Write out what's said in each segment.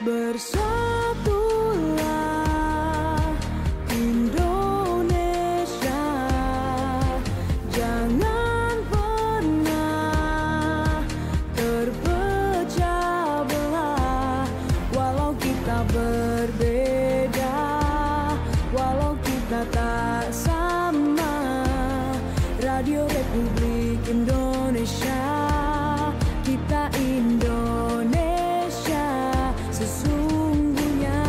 Bersatulah Indonesia, jangan pernah terpecah belah. Walau kita berbeda, walau kita tak sama, Radio Republik Indonesia, kita Indonesia sesungguhnya.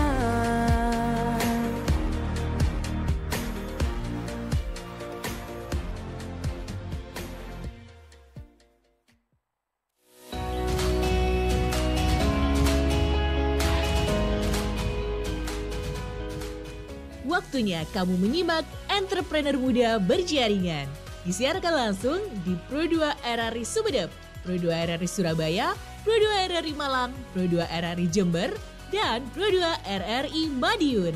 Waktunya kamu menyimak Entrepreneur Muda Berjaringan. Disiarkan langsung di Pro 2 RRI Sumedep, Pro 2 RRI Surabaya, Pro 2 RRI Malang, Pro 2 RRI Jember, dan Pro 2 RRI Madiun.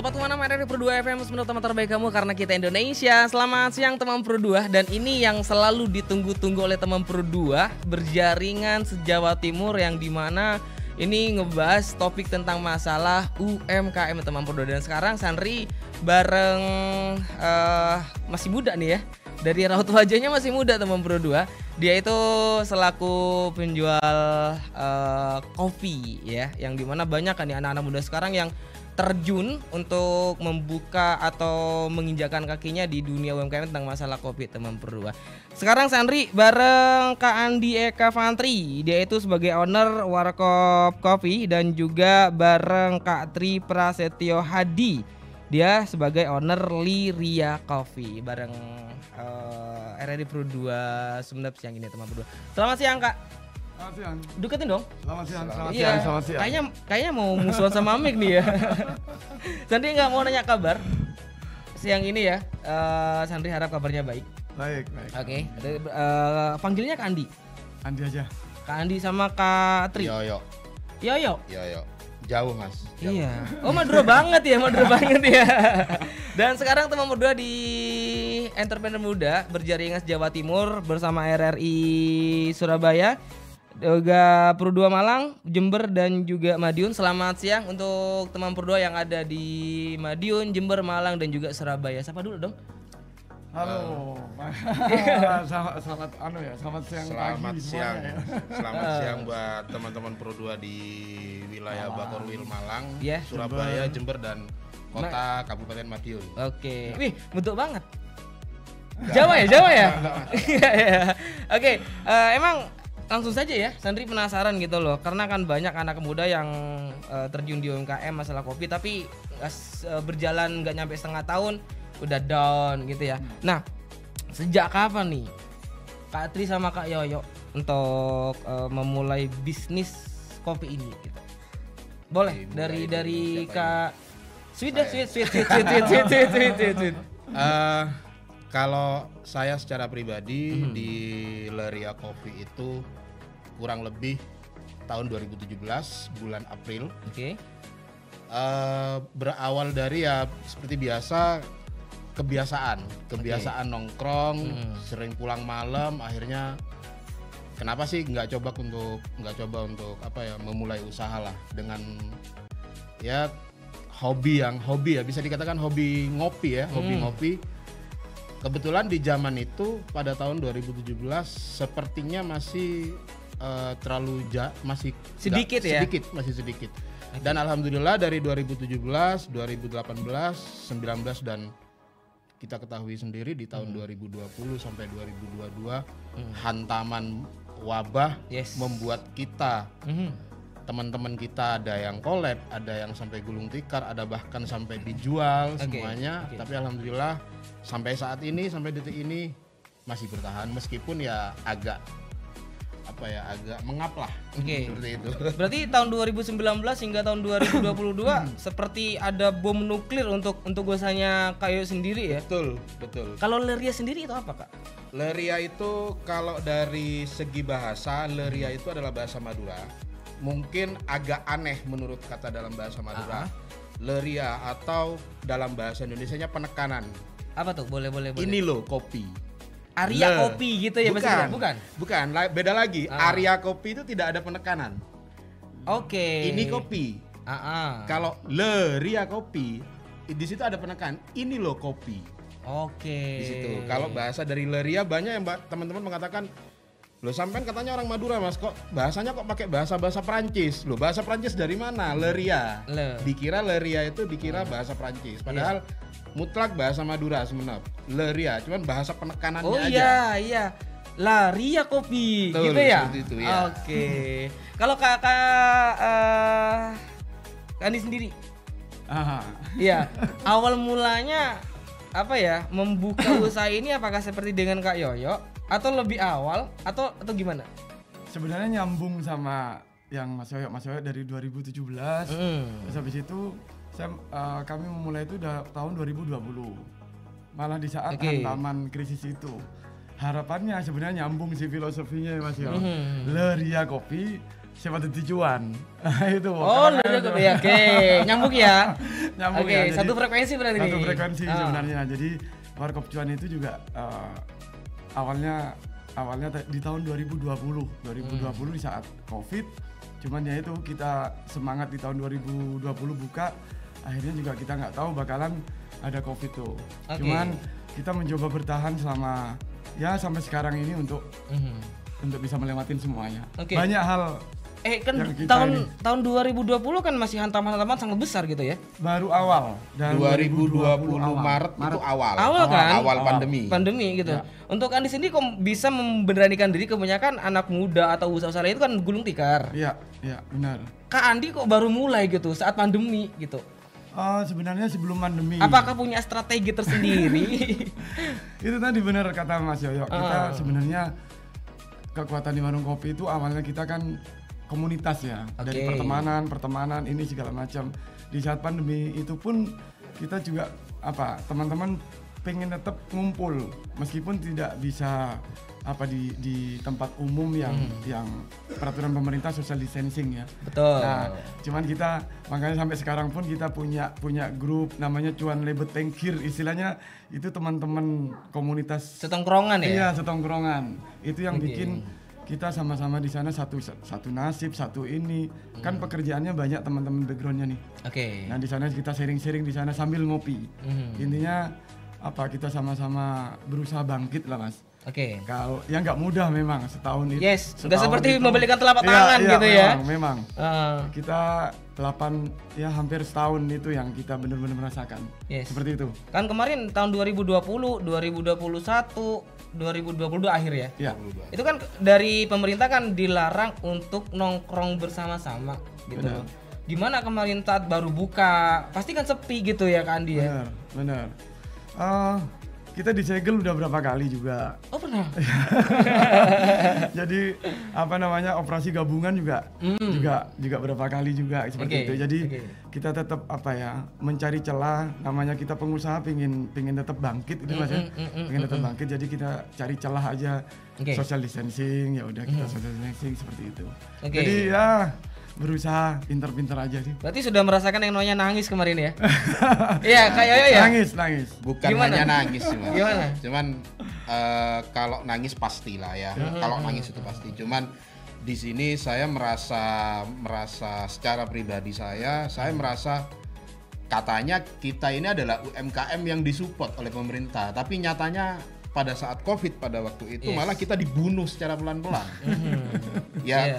Dapat mana RRI Pro 2 FM, menurut teman terbaik kamu karena kita Indonesia. Selamat siang teman Pro 2, dan ini yang selalu ditunggu-tunggu oleh teman Pro 2, berjaringan se-Jawa Timur, yang dimana ini ngebahas topik tentang masalah UMKM teman Pro 2. Dan sekarang Sandri bareng masih muda nih ya, dari raut wajahnya masih muda teman Pro 2. Dia itu selaku penjual kopi ya, yang dimana banyak kan nih anak-anak muda sekarang yang terjun untuk membuka atau menginjakan kakinya di dunia UMKM tentang masalah kopi teman Pro 2. Sekarang Sandri bareng Kak Andi Eka Fantri, dia itu sebagai owner Warkop Coffee, dan juga bareng Kak Tri Prasetyo Hadi, dia sebagai owner Liria Coffee, bareng RRI Pro 2 Sumedep siang ini teman Pro 2. Selamat siang Kak. Selamat siang. Deketin dong. Selamat siang. Kayaknya mau musuhan sama Amik nih ya. Sandri nggak mau nanya kabar siang ini ya. Sandri harap kabarnya baik. Baik. Oke. Panggilnya Kak Andi. Andi aja. Kak Andi sama Kak Tri. Yoyo. Jauh mas. Jauh. Iya. Oh Madura banget ya, Dan sekarang teman berdua di Entrepreneur Muda Berjaringan Jawa Timur bersama RRI Surabaya, juga Pro 2 Malang, Jember, dan juga Madiun. Selamat siang untuk teman Pro 2 yang ada di Madiun, Jember, Malang, dan juga Surabaya. Siapa dulu dong? Halo. Selamat siang. Selamat pagi siang. ya. Selamat siang buat teman-teman Pro 2 di wilayah Bakorwil Malang, Yeah. Surabaya, Jember, dan kota Kabupaten Madiun. Oke. Wih, bentuk banget. Jawa ya? Iya. Oke, emang langsung saja ya, Sandri penasaran gitu loh, karena kan banyak anak muda yang terjun di UMKM masalah kopi, tapi berjalan nggak nyampe setengah tahun udah down gitu ya. Nah, sejak kapan nih Kak Tri sama Kak Yoyo untuk memulai bisnis kopi ini? Gitu. Boleh dari Kak Sweet. Kalau saya secara pribadi di Liria Coffee itu kurang lebih tahun 2017 bulan April. Oke. Berawal dari ya seperti biasa kebiasaan nongkrong, sering pulang malam, akhirnya kenapa sih nggak coba untuk memulai usaha lah dengan ya hobi ya, bisa dikatakan hobi ngopi ya, hobi ngopi. Kebetulan di zaman itu pada tahun 2017 sepertinya masih masih sedikit. Dan alhamdulillah dari 2017, 2018, 19 dan kita ketahui sendiri di tahun 2020 sampai 2022 hantaman wabah membuat kita teman-teman kita ada yang collab, ada yang sampai gulung tikar, ada bahkan sampai dijual semuanya. Tapi alhamdulillah sampai saat ini, sampai detik ini masih bertahan meskipun ya agak apa ya, agak mengap lah. Oke. Seperti itu. Berarti tahun 2019 hingga tahun 2022 seperti ada bom nuklir untuk gosanya Kak Yoyo sendiri ya. Betul, betul. Kalau Leria sendiri itu apa, Kak? Leria itu kalau dari segi bahasa, Leria itu adalah bahasa Madura. Mungkin agak aneh menurut kata dalam bahasa Madura. Leria atau dalam bahasa Indonesianya penekanan. Apa tuh? Boleh. Ini loh kopi. Arya kopi gitu ya bahasa Bukan. bukan? Beda lagi. Arya kopi itu tidak ada penekanan. Oke. Ini kopi. Kalau Leria kopi, di situ ada penekanan. Ini loh kopi. Oke. Di situ. Kalau bahasa dari Leria banyak yang teman-teman mengatakan, loh sampean katanya orang Madura Mas, kok bahasanya kok pakai bahasa Prancis? Loh bahasa Prancis dari mana? Leria. Dikira Leria itu dikira bahasa Prancis. Padahal mutlak bahasa Madura sebenarnya. Leria, cuman bahasa penekanannya aja. Oh iya. Laria kopi. Betul, gitu ya? seperti itu, ya. Oke. Kalau Kakak Andi sendiri? Iya. Awal mulanya apa ya? Membuka usaha ini apakah seperti dengan Kak Yoyo atau lebih awal atau gimana? Sebenarnya nyambung sama yang Mas Yoyo dari 2017. Terus habis itu kami memulai itu udah tahun 2020. Malah di saat hantaman krisis itu. Harapannya sebenarnya nyambung sih filosofinya Mas Yoyo. Leria kopi siapa tujuan. Itu. Leria kopi. Oke, nyambung ya. Nyambung ya. Oke, satu frekuensi berarti Satu frekuensi sebenarnya. Jadi Warkop Cuan itu juga awalnya di tahun 2020 di saat Covid. Cuman ya itu kita semangat di tahun 2020 buka, akhirnya juga kita nggak tahu bakalan ada Covid tuh. Cuman kita mencoba bertahan selama sampai sekarang ini untuk bisa melewatin semuanya. Banyak hal tahun 2020 kan masih hantaman-hantaman sangat besar gitu ya. Baru awal dan 2020 Maret itu awal kan? Awal pandemi gitu. Ya. Untuk Andi sendiri kok bisa memberanikan diri, kebanyakan anak muda atau usaha itu kan gulung tikar. Iya, benar. Kak Andi kok baru mulai gitu saat pandemi gitu. Sebenarnya sebelum pandemi. Apakah punya strategi tersendiri? Itu tadi benar kata Mas Yoyo. Kita sebenarnya kekuatan di warung kopi itu awalnya kita kan komunitas ya, dari pertemanan ini segala macam. Di saat pandemi itu pun kita juga teman-teman pengen tetap ngumpul meskipun tidak bisa di tempat umum yang peraturan pemerintah social distancing ya. Betul. Nah, cuman kita makanya sampai sekarang pun kita punya grup namanya Cuan Lebet Tengkir, istilahnya itu teman-teman komunitas setongkrongan ya. Iya, setongkrongan. Itu yang bikin kita sama-sama di sana satu nasib, satu ini. Kan pekerjaannya banyak teman-teman backgroundnya nih. Nah, di sana kita sharing-sharing di sana sambil ngopi. Intinya kita sama-sama berusaha bangkit lah, Mas. Kalau nggak mudah memang setahun itu. Yes, nggak seperti membalikan telapak tangan gitu memang. Kita 8 hampir setahun itu yang kita benar-benar merasakan. Seperti itu. Kan kemarin tahun 2020, 2021, 2022 akhir ya. Iya. Itu kan dari pemerintah kan dilarang untuk nongkrong bersama-sama gitu. Gimana kemarin saat baru buka? Pasti kan sepi gitu ya Kak Andi ya. Benar. Kita disegel udah berapa kali juga. Oh pernah. Jadi operasi gabungan juga berapa kali juga seperti itu. Jadi kita tetap mencari celah. Namanya kita pengusaha pingin tetap bangkit itu Mas ya. Pengen tetap bangkit, jadi kita cari celah aja. Social distancing ya udah kita social distancing seperti itu. Jadi berusaha pinter-pinter aja sih. Berarti sudah merasakan yang namanya nangis kemarin ya? Iya, kayak ya. Nangis. Bukan hanya nangis sih, Mas. Gimana? Cuman kalau nangis pastilah ya. Kalau nangis itu pasti. Cuman di sini saya merasa secara pribadi saya merasa katanya kita ini adalah UMKM yang disupport oleh pemerintah, tapi nyatanya pada saat Covid pada waktu itu malah kita dibunuh secara pelan-pelan.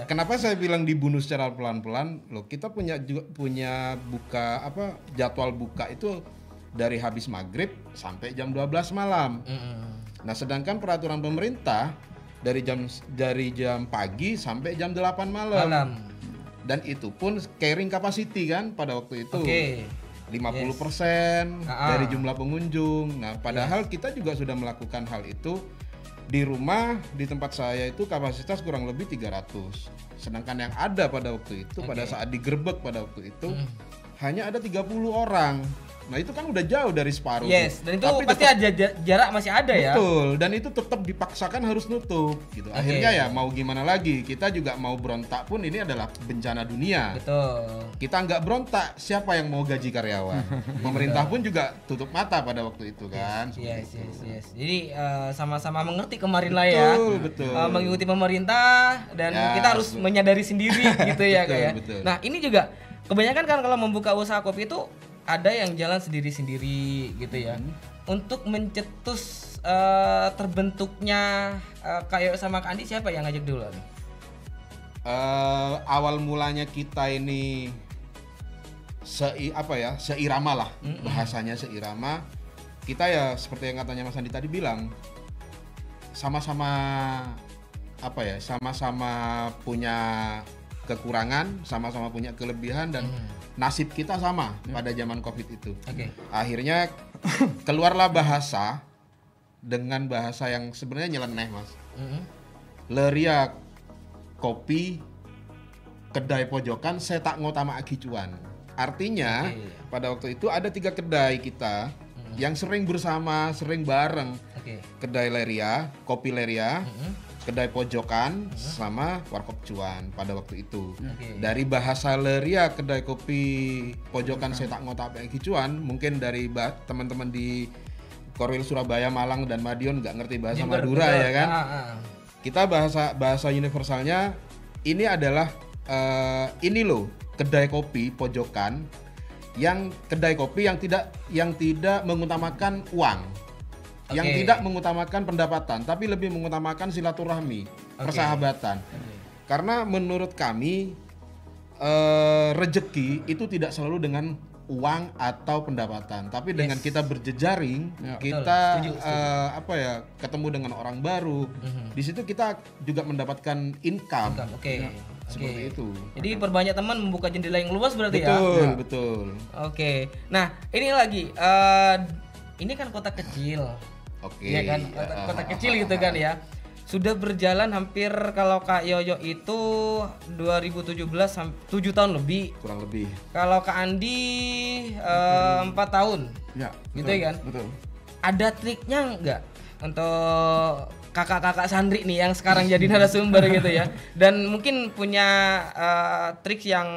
Kenapa saya bilang dibunuh secara pelan-pelan? Loh, kita punya buka jadwal buka itu dari habis maghrib sampai jam 12 malam. Nah, sedangkan peraturan pemerintah dari jam pagi sampai jam 8 malam. Dan itu pun carrying capacity kan pada waktu itu. 50% dari jumlah pengunjung. Nah, padahal kita juga sudah melakukan hal itu Di rumah di tempat saya itu kapasitas kurang lebih 300. Sedangkan yang ada pada waktu itu pada saat digerebek pada waktu itu hanya ada 30 orang. Nah, itu kan udah jauh dari separuh. Yes, dan itu Tapi pasti ada jarak masih ada ya. betul, dan itu tetap dipaksakan harus nutup gitu. Akhirnya ya mau gimana lagi, kita juga mau berontak pun ini adalah bencana dunia. Betul. Kita nggak berontak, siapa yang mau gaji karyawan? Pemerintah pun juga tutup mata pada waktu itu kan. Yes. Jadi sama-sama mengerti kemarin lah ya. Betul. Mengikuti pemerintah dan Ya, kita harus menyadari sendiri gitu ya Betul, kayak. betul. Nah, ini juga kebanyakan kan kalau membuka usaha kopi itu ada yang jalan sendiri-sendiri gitu ya. Untuk mencetus terbentuknya Kak sama Kak Andi, siapa yang ngajak dulu nih? Awal mulanya kita ini seirama lah, bahasanya seirama. Kita ya seperti yang katanya Mas Andi tadi bilang, sama-sama sama-sama punya kekurangan, sama-sama punya kelebihan, dan nasib kita sama pada zaman Covid itu. Akhirnya keluarlah bahasa dengan bahasa yang sebenarnya nyeleneh, Mas. Leria kopi kedai pojokan saya tak ngutama agicuan. Artinya pada waktu itu ada 3 kedai kita yang sering bersama, sering bareng. Kedai Leria, kopi Leria, kedai pojokan sama warkop cuan pada waktu itu. Dari bahasa Leria kedai kopi pojokan saya tak ngutama agicuan, mungkin dari teman-teman di Korwil Surabaya, Malang dan Madiun nggak ngerti bahasa Madura ya kan. Kita bahasa universalnya ini adalah ini loh kedai kopi pojokan yang tidak mengutamakan uang, yang tidak mengutamakan pendapatan, tapi lebih mengutamakan silaturahmi, persahabatan. Karena menurut kami rezeki itu tidak selalu dengan uang atau pendapatan, tapi dengan kita berjejaring, kita ketemu dengan orang baru. Di situ kita juga mendapatkan income. Seperti itu. Jadi perbanyak teman membuka jendela yang luas berarti Betul. Oke. Nah, ini lagi ini kan kota kecil. Iya kan? Kota kecil gitu kan ya. Sudah berjalan hampir, kalau Kak Yoyo itu 2017 7 tahun lebih. Kurang lebih. Kalau Kak Andi 4 tahun. Ya, gitu betul, kan? Betul. Ada triknya nggak untuk kakak-kakak santri nih yang sekarang jadi narasumber gitu ya, dan mungkin punya trik yang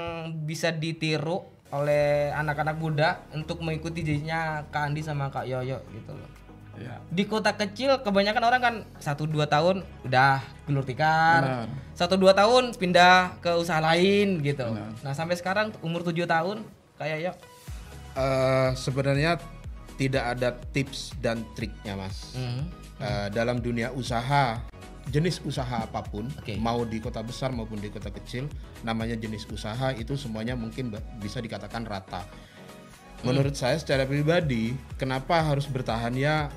bisa ditiru oleh anak-anak muda untuk mengikuti jadinya Kak Andi sama Kak Yoyo gitu loh. Ya. Di kota kecil kebanyakan orang kan 1-2 tahun udah gelur tikar, 1-2 tahun pindah ke usaha lain gitu. Nah sampai sekarang umur 7 tahun Kak Yoyo. Sebenarnya tidak ada tips dan triknya, Mas. Dalam dunia usaha, jenis usaha apapun, mau di kota besar maupun di kota kecil, namanya jenis usaha itu semuanya mungkin bisa dikatakan rata. Menurut saya secara pribadi, kenapa harus bertahan ya?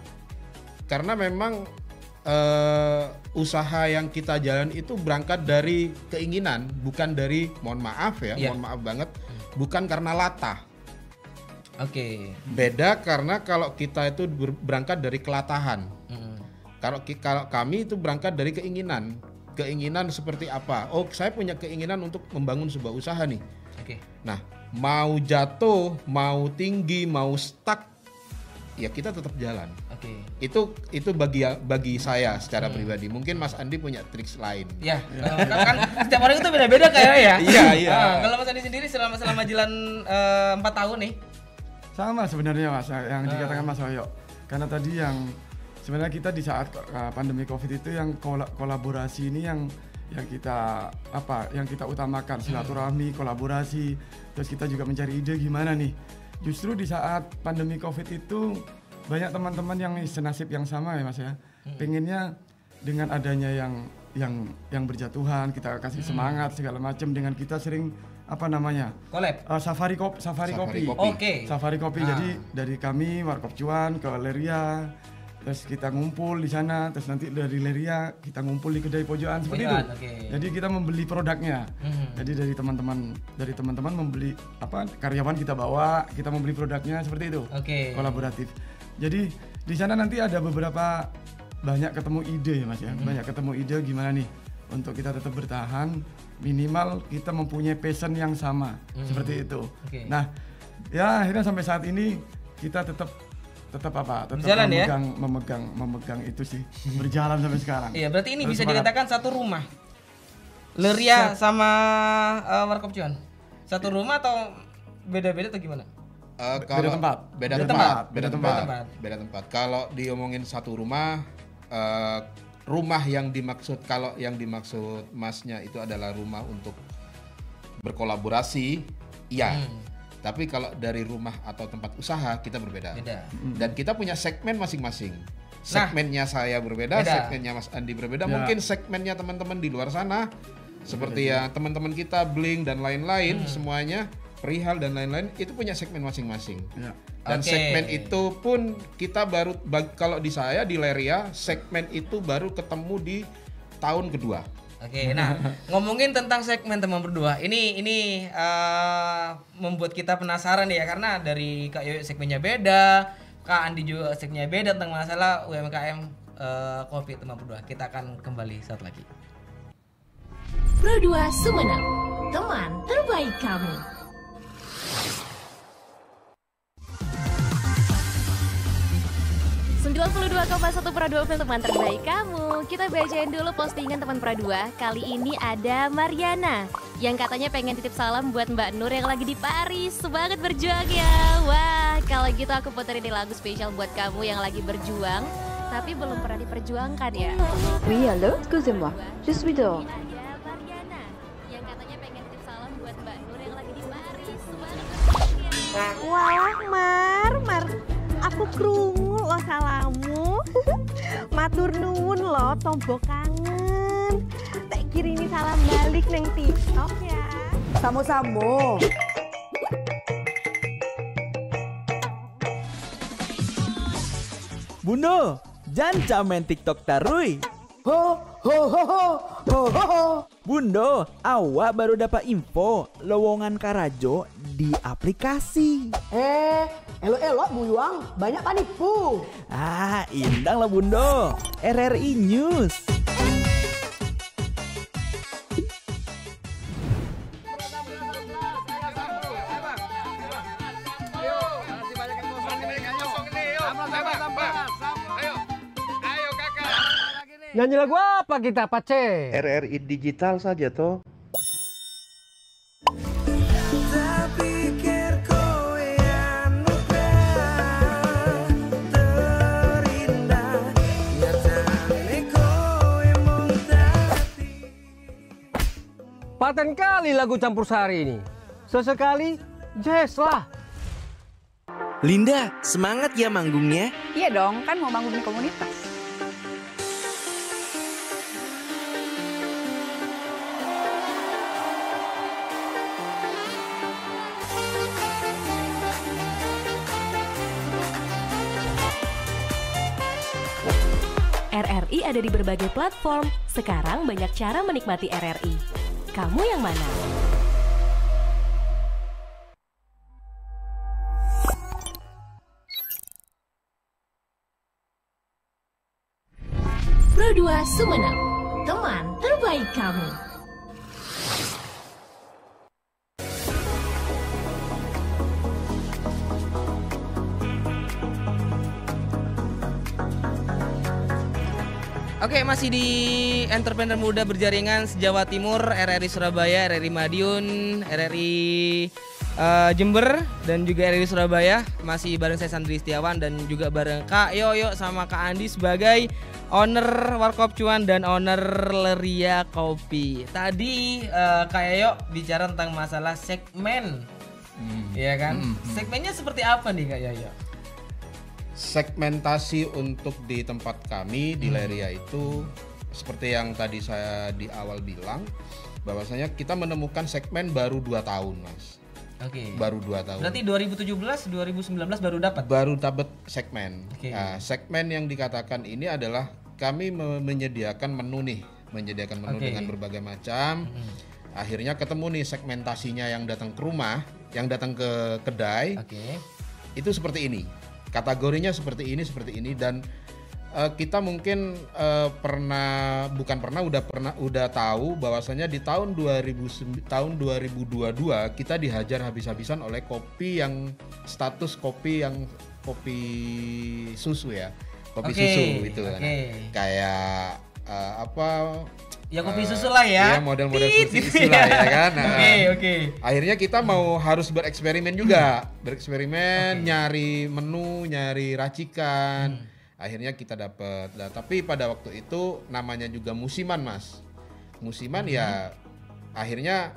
Karena memang usaha yang kita jalan itu berangkat dari keinginan, bukan dari, mohon maaf ya, mohon maaf banget, bukan karena latah. Beda karena kalau kita itu berangkat dari kelatahan. Kalau kami itu berangkat dari keinginan. Keinginan seperti apa? Oh, saya punya keinginan untuk membangun sebuah usaha nih. Nah, mau jatuh, mau tinggi, mau stuck, ya kita tetap jalan. Itu bagi saya secara pribadi. Mungkin Mas Andi punya trik lain. Ya, kan setiap orang itu beda-beda kayaknya ya. Iya. Kalau Mas Andi sendiri selama jalan 4 tahun nih. Sama sebenarnya Mas yang dikatakan Mas Yoyo. Karena tadi yang sebenarnya kita di saat pandemi Covid itu yang kolaborasi ini yang kita utamakan, silaturahmi, kolaborasi. Terus kita juga mencari ide gimana nih. Justru di saat pandemi Covid itu banyak teman-teman yang senasib yang sama ya Mas ya. Pengennya dengan adanya yang berjatuhan, kita kasih semangat segala macam, dengan kita sering collab, safari kopi. Safari kopi. Jadi dari kami Warkop Cuan ke Leria, terus kita ngumpul di sana, terus nanti dari Leria kita ngumpul di kedai pojokan seperti itu. Jadi kita membeli produknya. Jadi dari teman-teman membeli karyawan kita bawa, kita membeli produknya seperti itu. Kolaboratif. Jadi di sana nanti ada beberapa banyak ketemu ide ya Mas ya. Banyak ketemu ide gimana nih untuk kita tetap bertahan, minimal kita mempunyai passion yang sama seperti itu. Nah, ya akhirnya sampai saat ini kita tetap berjalan memegang itu sih, berjalan sampai sekarang. Iya, berarti ini Terus bisa semangat. dikatakan satu rumah. Leria sama Warkop Cuan. Satu rumah atau beda-beda atau gimana? Beda tempat. Beda tempat. Kalau diomongin satu rumah, rumah yang dimaksud, kalau yang dimaksud Masnya itu adalah rumah untuk berkolaborasi, iya. Tapi kalau dari rumah atau tempat usaha kita berbeda. Dan kita punya segmen masing-masing. Segmennya saya berbeda, segmennya Mas Andi berbeda. Mungkin segmennya teman-teman di luar sana seperti yang teman-teman kita Blink dan lain-lain, semuanya perihal dan lain-lain itu punya segmen masing-masing. Dan segmen itu pun kita baru kalau di saya di Leria segmen itu baru ketemu di tahun kedua. Nah ngomongin tentang segmen teman berdua, ini membuat kita penasaran ya, karena dari Kak Yoyo segmennya beda, Kak Andi juga segmennya beda tentang masalah UMKM kopi teman berdua. Kita akan kembali saat lagi. Pro2 Sumenep, teman terbaik kamu. 92,1 Pro2 film teman terbaik kamu. Kita bacain dulu postingan teman Pro2. Kali ini ada Mariana yang katanya pengen titip salam buat Mbak Nur yang lagi di Paris. Semangat berjuang ya. Wah, kalau gitu aku puterin di lagu spesial buat kamu yang lagi berjuang tapi belum pernah diperjuangkan ya. Oui, allô, excusez-moi. Je suis dehors. Ada Mariana yang katanya pengen titip salam buat Mbak Nur yang lagi di Paris. Semangat berjuang ya. Walah Mar, aku krungu lo salamu. Matur nuwun lo tombok kangen. Tak kirimi salam balik neng TikTok ya. Samo-samo. Bundo, jangan main TikTok tarui. Ho ho ho ho ho ho ho. Bundo, awak baru dapat info lowongan Karajo di aplikasi. Elok-elok buyuang, banyak panipu. Indang lah Bundo. RRI News. Nyanyi lagu apa kita, Pace? RRI Digital saja toh. Paten kali lagu campur sari ini. Sesekali jazz lah. Linda, semangat ya manggungnya. Iya dong, kan mau bangun komunitas. RRI ada di berbagai platform. Sekarang banyak cara menikmati RRI. Kamu yang mana? Pro2 Sumenep, teman terbaik kamu. Oke, masih di Entrepreneur Muda Berjaringan Jawa Timur, RRI Surabaya, RRI Madiun, RRI Jember, dan juga RRI Surabaya. Masih bareng saya Sandri Setiawan dan juga bareng Kak Yoyo sama Kak Andi sebagai owner Warkop Cuan dan owner Leria Kopi. Tadi Kak Yoyo bicara tentang masalah segmen, ya kan? Segmennya seperti apa nih Kak Yoyo? Segmentasi untuk di tempat kami di Leria itu seperti yang tadi saya di awal bilang, bahwasanya kita menemukan segmen baru 2 tahun, Mas. Oke. Baru 2 tahun. Berarti 2017, 2019 baru dapat? Baru dapat segmen. Nah, segmen yang dikatakan ini adalah kami menyediakan menu nih, menyediakan menu dengan berbagai macam. Akhirnya ketemu nih segmentasinya yang datang ke rumah, yang datang ke kedai. Itu seperti ini. Kategorinya seperti ini dan kita mungkin udah tahu bahwasanya di tahun 2022 kita dihajar habis-habisan oleh kopi yang status kopi susu ya. Kopi susu itu kan. Kayak ya kopi susu lah ya. Iya, model-model susu lah ya kan. Nah, akhirnya kita harus bereksperimen juga. Nyari menu, nyari racikan. Akhirnya kita dapat. Nah, tapi pada waktu itu namanya juga musiman, Mas. Musiman ya akhirnya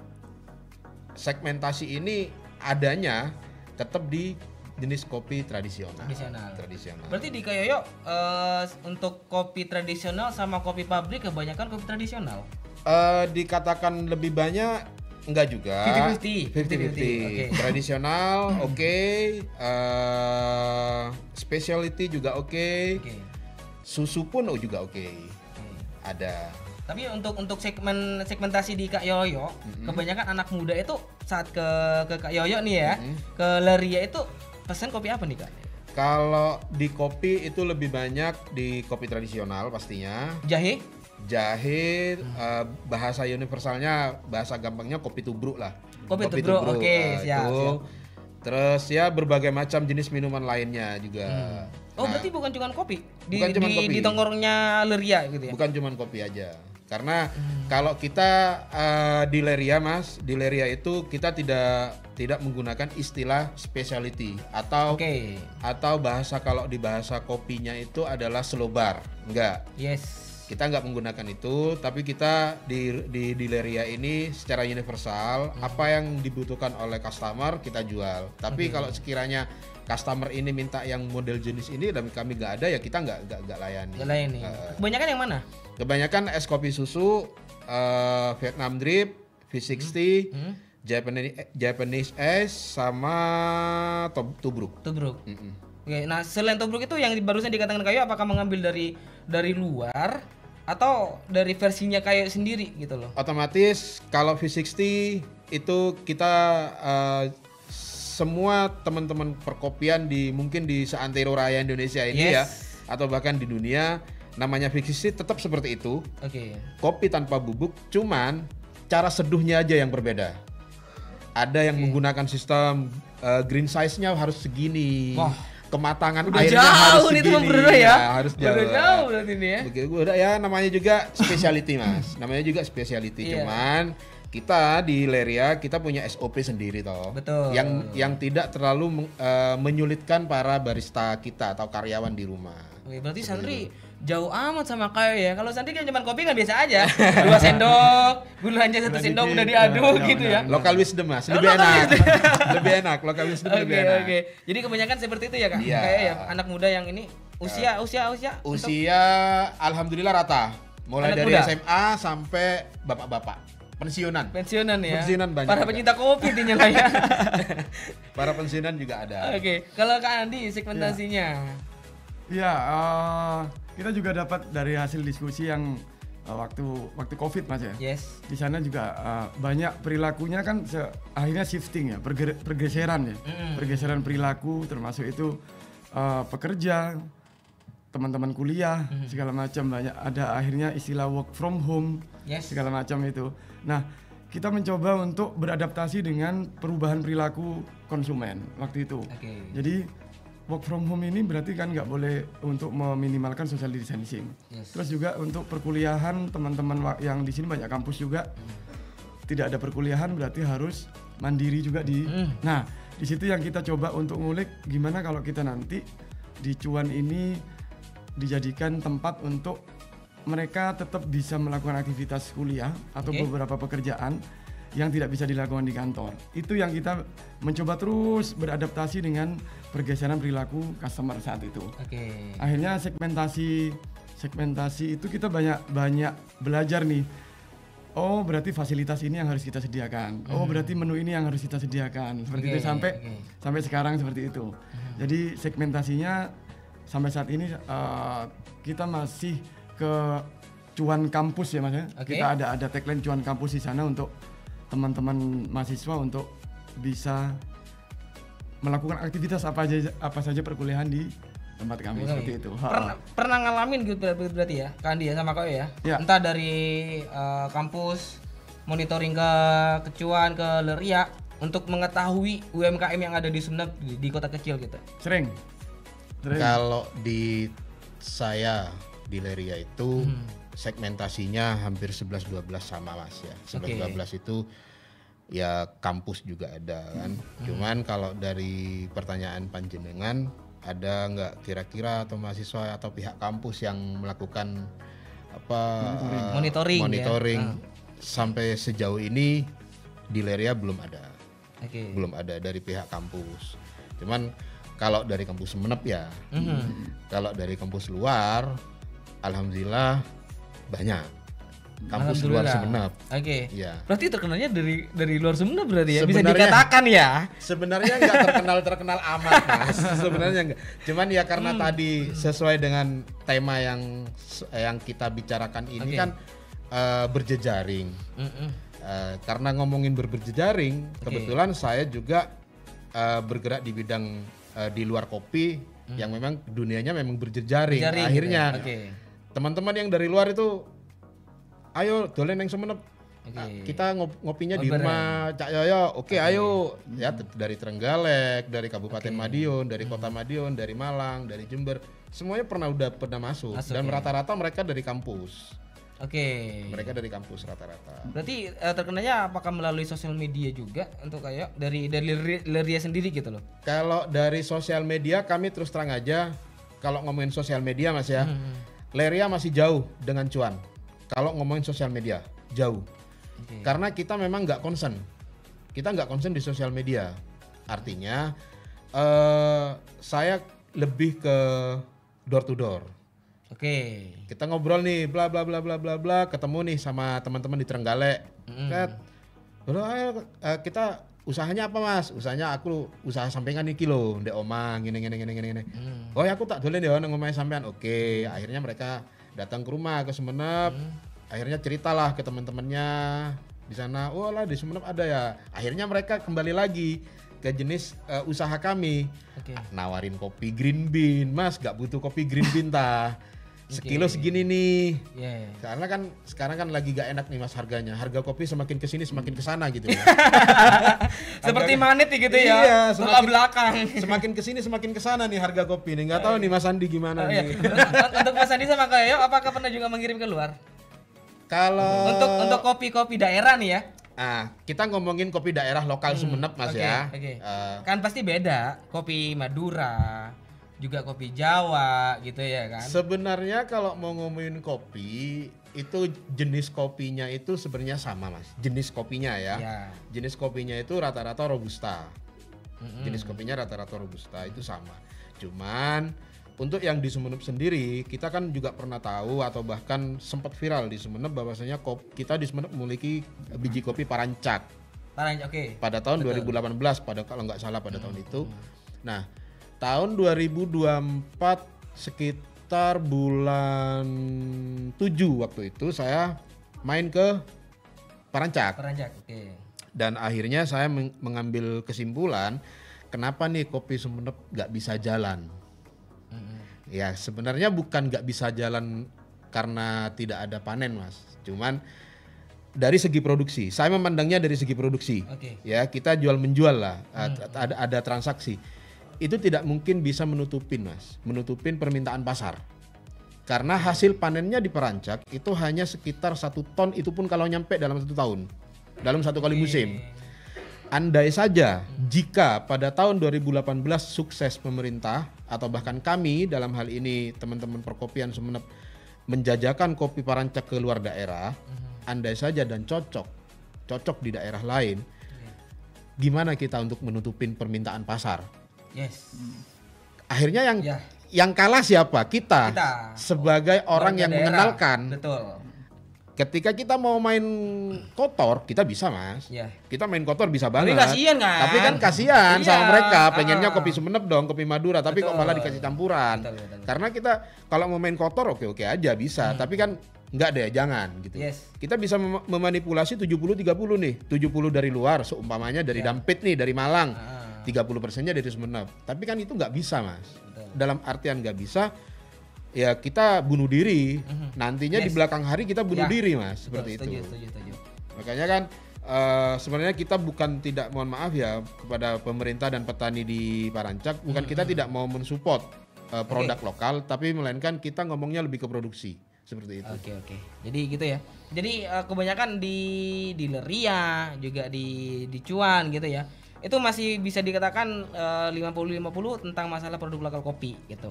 segmentasi ini adanya tetap di jenis kopi tradisional. Berarti di Kak Yoyo untuk kopi tradisional sama kopi pabrik kebanyakan kopi tradisional. Dikatakan lebih banyak enggak juga. 50-50. Tradisional specialty juga susu pun juga ada. Tapi untuk segmentasi di Kak Yoyo, kebanyakan anak muda itu saat ke Kak Yoyo nih ya, ke Leria itu pesan kopi apa nih Kak? Kalau di kopi itu lebih banyak di kopi tradisional pastinya. Jahe, bahasa universalnya, bahasa gampangnya kopi tubruk lah. Kopi tubruk, siap. Terus ya berbagai macam jenis minuman lainnya juga. Berarti bukan cuma kopi? Bukan cuma kopi. Di tongkrongnya Leria gitu ya? Bukan cuma kopi aja. Karena kalau kita di Leria Mas, di Leria itu kita tidak menggunakan istilah specialty atau bahasa, kalau di bahasa kopinya itu adalah slow bar. Enggak. Kita nggak menggunakan itu, tapi kita di Leria ini secara universal, apa yang dibutuhkan oleh customer kita jual. Tapi kalau sekiranya customer ini minta yang model jenis ini dan kami nggak ada, ya kita nggak layani. Kebanyakan yang mana? Kebanyakan es kopi susu, Vietnam Drip, V60, Japanese es, sama tubruk. Oke, nah selain tubruk itu yang barusan dikatakan Kayo, apakah mengambil dari luar atau dari versinya Kayo sendiri gitu loh? Otomatis kalau V60 itu kita semua teman-teman perkopian mungkin di seantero raya Indonesia ini ya, atau bahkan di dunia, namanya V60 tetap seperti itu. Kopi tanpa bubuk, cuman cara seduhnya aja yang berbeda. Ada yang menggunakan sistem green size-nya harus segini. Kematangan udah airnya harus segini. Harus jauh. Udah jauh berarti ini ya. Udah ya, namanya juga specialty Mas. Namanya juga specialty. Cuman kita di Leria kita punya SOP sendiri toh. Betul. Yang tidak terlalu menyulitkan para barista kita atau karyawan di rumah. Berarti Sandri jauh amat sama Kayo ya. Kalau Sandri kan cuma kopi kan biasa aja. 2 sendok, gulanya 1 sendok udah diaduk gitu ya. Local wisdom Mas, lebih enak. Lebih enak, local wisdom lebih enak. Jadi kebanyakan seperti itu ya Kak? Iya. Kayak ya anak muda yang ini usia alhamdulillah rata. Mulai anak dari muda? SMA sampai bapak-bapak. Pensiunan ya. Pensiunan banyak. Para pencinta kopi intinya lah ya. Para pensiunan juga ada. Kalau Kak Andi segmentasinya. Iya, kita juga dapat dari hasil diskusi yang waktu COVID Mas ya. Di sana juga banyak perilakunya kan akhirnya shifting ya, pergeseran ya. Pergeseran perilaku termasuk itu pekerja, teman-teman kuliah, segala macam, banyak ada akhirnya istilah work from home, segala macam itu. Nah, kita mencoba untuk beradaptasi dengan perubahan perilaku konsumen waktu itu. Jadi work from home ini berarti kan nggak boleh untuk meminimalkan social distancing. Terus juga untuk perkuliahan teman-teman yang di sini banyak kampus juga tidak ada perkuliahan, berarti harus mandiri juga di. Nah, di situ yang kita coba untuk ngulik gimana kalau kita nanti di Cuan ini dijadikan tempat untuk mereka tetap bisa melakukan aktivitas kuliah atau beberapa pekerjaan yang tidak bisa dilakukan di kantor. Itu yang kita mencoba terus beradaptasi dengan pergeseran perilaku customer saat itu. Akhirnya segmentasi itu kita banyak belajar nih. Oh, berarti fasilitas ini yang harus kita sediakan. Oh, berarti menu ini yang harus kita sediakan. Seperti itu sampai sekarang seperti itu. Jadi segmentasinya sampai saat ini kita masih ke Cuan kampus ya Mas ya. Kita ada tagline Cuan kampus di sana untuk teman-teman mahasiswa untuk bisa melakukan aktivitas apa saja perkuliahan di tempat kami seperti itu. Pernah ngalamin gitu berarti ya, Kak Andi ya sama Kak ya? Entah dari kampus monitoring ke Kecuan, ke Leria untuk mengetahui UMKM yang ada di Sumeneb di kota kecil gitu. Sering. Kalau di saya di Leria itu segmentasinya hampir 11-12 sama Mas ya. 11-12 itu ya kampus juga ada kan. Cuman kalau dari pertanyaan panjenengan, ada nggak kira-kira atau mahasiswa atau pihak kampus yang melakukan monitoring sampai sejauh ini di Leria belum ada. Belum ada dari pihak kampus. Cuman kalau dari kampus Sumeneb ya. Kalau dari kampus luar alhamdulillah banyak. Kampus luar Sumeneb. Ya. Berarti terkenalnya dari luar Sumeneb berarti ya, bisa dikatakan ya. Sebenarnya nggak terkenal amat Mas. Sebenarnya enggak. Cuman ya karena tadi sesuai dengan tema yang kita bicarakan ini kan berjejaring. Karena ngomongin berjejaring, kebetulan saya juga bergerak di bidang di luar kopi yang memang dunianya memang berjejaring. Akhirnya teman-teman yang dari luar itu ayo dolen yang Sumeneb. Kita ngopinya di rumah Cak Yoyo. Ayo ya dari Trenggalek, dari Kabupaten Madiun, dari Kota Madiun, dari Malang, dari Jember, semuanya udah pernah masuk dan rata-rata mereka dari kampus. Mereka dari kampus rata-rata. Berarti terkenalnya apakah melalui sosial media juga untuk kayak dari Leria sendiri gitu loh? Kalau dari sosial media kami terus terang aja, kalau ngomongin sosial media Mas ya, Leria masih jauh dengan Cuan. Kalau ngomongin sosial media jauh. Karena kita memang nggak concern. Kita nggak concern di sosial media. Artinya saya lebih ke door to door. Kita ngobrol nih bla bla bla bla bla bla, ketemu nih sama teman-teman di Trenggalek. Kita usahanya apa Mas? Usahanya aku usaha sampingan nih kilo, ndek omah gini. Oh ya aku tak dolen ya nang omahe sampean. Akhirnya mereka datang ke rumah ke Sumeneb. Akhirnya ceritalah ke teman-temannya di sana. Oh lah di Sumeneb ada ya. Akhirnya mereka kembali lagi ke jenis usaha kami. Nawarin kopi green bean. Mas gak butuh kopi green bean tah. Sekilo segini nih. Karena kan sekarang kan lagi gak enak nih Mas harganya. Harga kopi semakin kesini semakin kesana gitu ya. Seperti manit gitu ya. Semakin belakang. Semakin kesini semakin kesana nih harga kopi nih. Nggak tahu nih Mas Andi gimana nih. Untuk Mas Andi sama Kak Yoyo, apakah pernah juga mengirim ke luar? Kalau untuk kopi-kopi daerah nih ya. Kita ngomongin kopi daerah lokal Sumeneb Mas ya. Kan pasti beda. Kopi Madura, juga kopi Jawa gitu ya kan. Sebenarnya kalau mau ngomongin kopi itu jenis kopinya itu sebenarnya sama Mas. Jenis kopinya ya. Jenis kopinya itu rata-rata robusta. Jenis kopinya rata-rata robusta itu sama. Cuman untuk yang di Sumeneb sendiri kita kan juga pernah tahu atau bahkan sempat viral di Sumeneb bahwasanya kita di Sumeneb memiliki biji kopi Parancak. Pada tahun 2018 kalau nggak salah pada tahun itu. Nah, tahun 2024 sekitar bulan 7 waktu itu saya main ke Parancak. Dan akhirnya saya mengambil kesimpulan kenapa nih kopi Sumeneb nggak bisa jalan. Ya sebenarnya bukan nggak bisa jalan karena tidak ada panen Mas. Cuman dari segi produksi, saya memandangnya dari segi produksi. Ya kita jual menjual lah, ada transaksi. Itu tidak mungkin bisa menutupin permintaan pasar. Karena hasil panennya di Parancak itu hanya sekitar 1 ton, itu pun kalau nyampe dalam 1 tahun, dalam 1 kali musim. Andai saja jika pada tahun 2018 sukses pemerintah atau bahkan kami dalam hal ini teman-teman perkopian Sumeneb menjajakan kopi Parancak ke luar daerah, andai saja dan cocok di daerah lain, gimana kita untuk menutupin permintaan pasar? Akhirnya yang kalah siapa? Kita. Sebagai orang yang daerah mengenalkan. Ketika kita mau main kotor, kita bisa Mas. Kita main kotor bisa banget. Tapi kan kasihan sama mereka, pengennya kopi Sumeneb dong, kopi Madura, tapi kok malah dikasih campuran. Karena kita kalau mau main kotor oke aja bisa, tapi kan enggak deh, jangan gitu. Kita bisa memanipulasi 70-30 nih. 70 dari luar, seumpamanya dari Dampit nih, dari Malang. 30%-nya dari Sumeneb. Tapi kan itu nggak bisa, Mas. Dalam artian nggak bisa, ya kita bunuh diri. Nantinya di belakang hari kita bunuh diri, Mas. Seperti itu. Setuju. Makanya kan sebenarnya kita bukan tidak, mohon maaf ya kepada pemerintah dan petani di Parancak, bukan kita tidak mau mensupport produk lokal, tapi melainkan kita ngomongnya lebih ke produksi seperti itu. Oke. Jadi gitu ya. Jadi kebanyakan di Leria juga di Cuan gitu ya. Itu masih bisa dikatakan 50-50 tentang masalah produk lokal kopi gitu.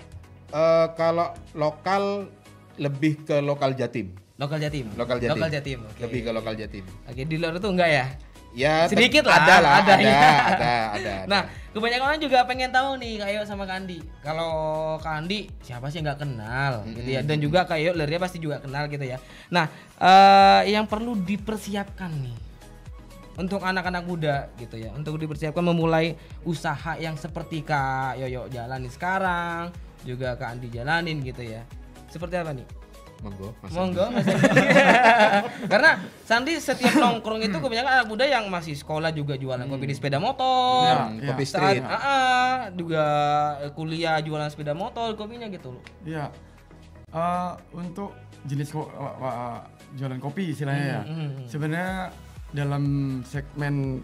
Kalau lokal lebih ke lokal Jatim. Lokal Jatim. Okay. Lebih ke lokal Jatim. Oke, di luar itu enggak ya? Ya sedikit lah. Ada. Nah, kebanyakan orang juga pengen tahu nih Kak Yo sama Kak Andi. Kalau Kak Andi siapa sih nggak kenal gitu ya. Dan juga Kak Yo Leria pasti juga kenal gitu ya. Nah, yang perlu dipersiapkan nih untuk anak-anak muda gitu ya, untuk dipersiapkan memulai usaha yang seperti Kak Yoyo jalani sekarang, juga Kak Andi jalanin gitu ya. Seperti apa nih? Monggo. Karena Sandi setiap nongkrong itu kebanyakan anak muda yang masih sekolah juga jualan kopi di sepeda motor, kopi street. Juga kuliah jualan sepeda motor kopinya gitu loh. Iya. Untuk jenis jualan kopi istilahnya ya. Sebenarnya dalam segmen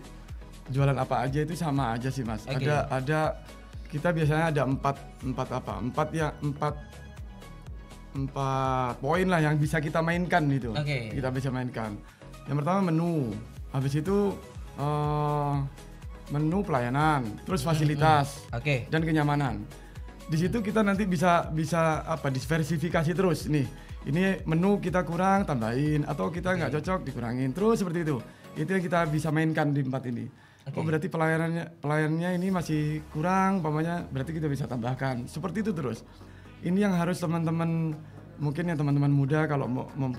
jualan apa aja itu sama aja sih, Mas. Okay. Ada kita biasanya ada empat poin lah yang bisa kita mainkan gitu. Kita bisa mainkan. Yang pertama menu, habis itu menu pelayanan, terus fasilitas, dan kenyamanan. Di situ kita nanti bisa diversifikasi terus nih. Ini menu kita kurang, tambahin, atau kita nggak cocok dikurangin, terus seperti itu. Itu yang kita bisa mainkan di tempat ini. Oh berarti pelayanannya ini masih kurang, umpamanya berarti kita bisa tambahkan. Seperti itu terus. Ini yang harus teman-teman, mungkin ya teman-teman muda kalau mau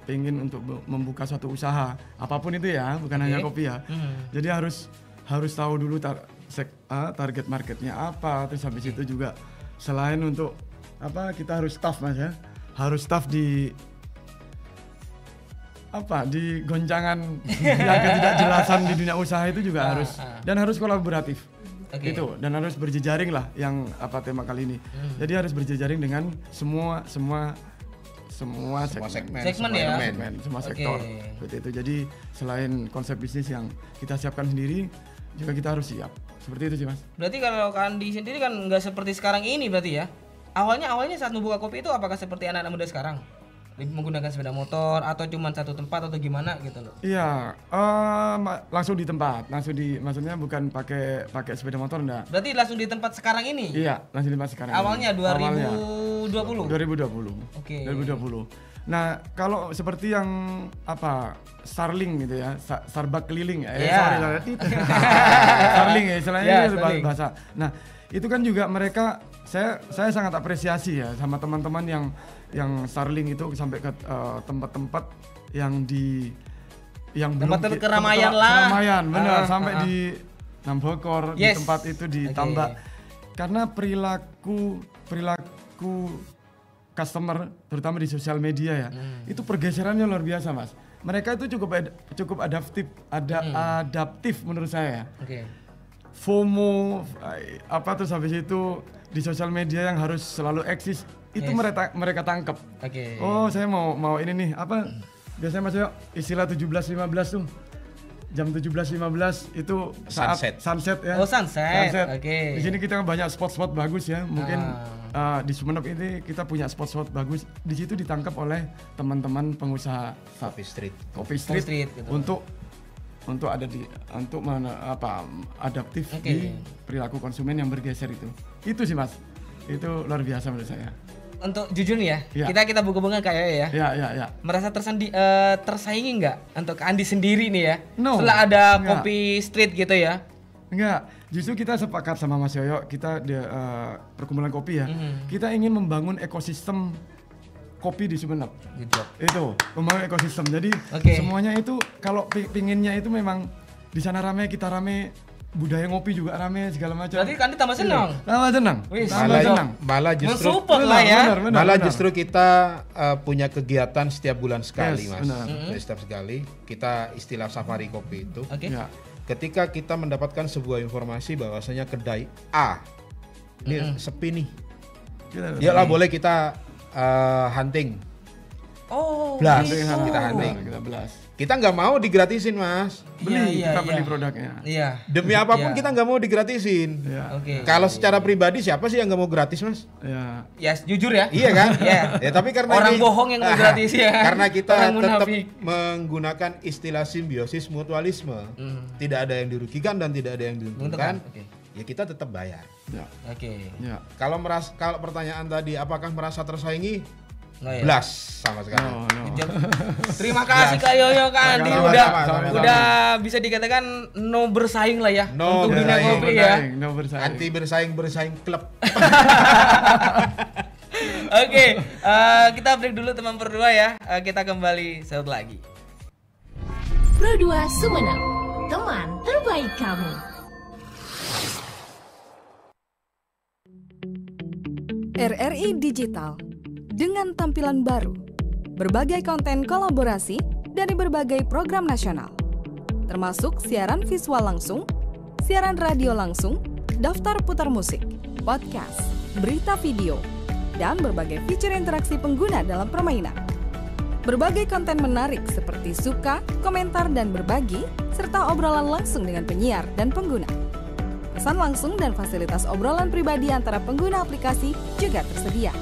pengen untuk membuka suatu usaha apapun itu ya, bukan hanya kopi ya. Jadi harus tahu dulu target marketnya apa, terus habis itu juga selain untuk kita harus staff, Mas ya. Harus staff di goncangan yang ketidakjelasan di dunia usaha itu juga harus, dan harus kolaboratif. Itu, dan harus berjejaring lah yang tema kali ini. Jadi harus berjejaring dengan semua segmen semua sektor. Seperti itu. Jadi selain konsep bisnis yang kita siapkan sendiri, juga kita harus siap. Seperti itu sih, Mas. Berarti kalau Kak Andi sendiri kan nggak seperti sekarang ini berarti ya? Awalnya saat membuka kopi itu apakah seperti anak-anak muda sekarang? Menggunakan sepeda motor atau cuma satu tempat atau gimana gitu loh? Iya, langsung di tempat, maksudnya bukan pakai sepeda motor enggak. Berarti langsung di tempat sekarang ini? Iya, langsung di tempat sekarang. Awalnya 2020. 2020. Oke. 2020. Nah, kalau seperti yang Starling gitu ya, Starbucks keliling ya. Starling ya, istilahnya itu bahasa. Nah, itu kan juga mereka, saya sangat apresiasi ya sama teman-teman yang Starling itu sampai ke tempat-tempat yang keramaian benar, sampai di Nambokor, di tempat itu ditambah. Karena perilaku customer terutama di sosial media ya, itu pergeserannya luar biasa, Mas. Mereka itu cukup adaptif menurut saya. FOMO terus habis itu di sosial media yang harus selalu eksis itu mereka tangkap. Oh, saya mau ini nih, biasanya Mas Yo istilah 17.15 tuh. Jam 17.15 itu saat sunset ya. Oh, sunset. Di sini kita banyak spot-spot bagus ya. Mungkin di Sumeneb ini kita punya spot-spot bagus. Di situ ditangkap oleh teman-teman pengusaha kopi street gitu. Untuk adaptif di perilaku konsumen yang bergeser itu. Itu sih, Mas. Itu luar biasa menurut saya. Untuk jujur nih ya, kita buka-buka kayak ya. Iya. Merasa tersaingi nggak untuk Andi sendiri nih ya? No. Setelah ada kopi street gitu ya? Enggak. Justru kita sepakat sama Mas Yoyo, kita di perkumpulan kopi ya. Kita ingin membangun ekosistem kopi di Sumeneb. Itu membangun ekosistem. Jadi semuanya itu kalau pinginnya itu memang di sana rame, kita rame, budaya ngopi juga rame segala macam. Berarti Kandi tambah senang. Malah justru justru kita punya kegiatan setiap bulan sekali, Mas. Setiap sekali kita istilah safari kopi itu. ketika kita mendapatkan sebuah informasi bahwasanya kedai A ini sepi nih, ya lah boleh kita hunting. Kita hunting. Kita nggak mau digratisin, Mas. Beli produknya. Iya. Demi apapun kita nggak mau digratisin. Kalau secara pribadi siapa sih yang nggak mau gratis, Mas? Ya jujur ya. Iya kan? Ya tapi karena orang bohong yang mau gratis ya. Karena kita tetap menggunakan istilah simbiosis mutualisme. Tidak ada yang dirugikan dan tidak ada yang diuntungkan. Ya kita tetap bayar. Kalau pertanyaan tadi apakah merasa tersaingi? Belas sama sekali. Terima kasih Kak Yoyo, Kak Andi udah bisa dikatakan no bersaing lah ya untuk dunia kopi ya. Anti bersaing klub. Oke, kita break dulu teman Pro2 ya. Kita kembali saat lagi. Pro2 Sumenep, teman terbaik kamu. RRI Digital dengan tampilan baru, berbagai konten kolaborasi dari berbagai program nasional, termasuk siaran visual langsung, siaran radio langsung, daftar putar musik, podcast, berita video, dan berbagai fitur interaksi pengguna dalam permainan. Berbagai konten menarik seperti suka, komentar, dan berbagi, serta obrolan langsung dengan penyiar dan pengguna. Pesan langsung dan fasilitas obrolan pribadi antara pengguna aplikasi juga tersedia.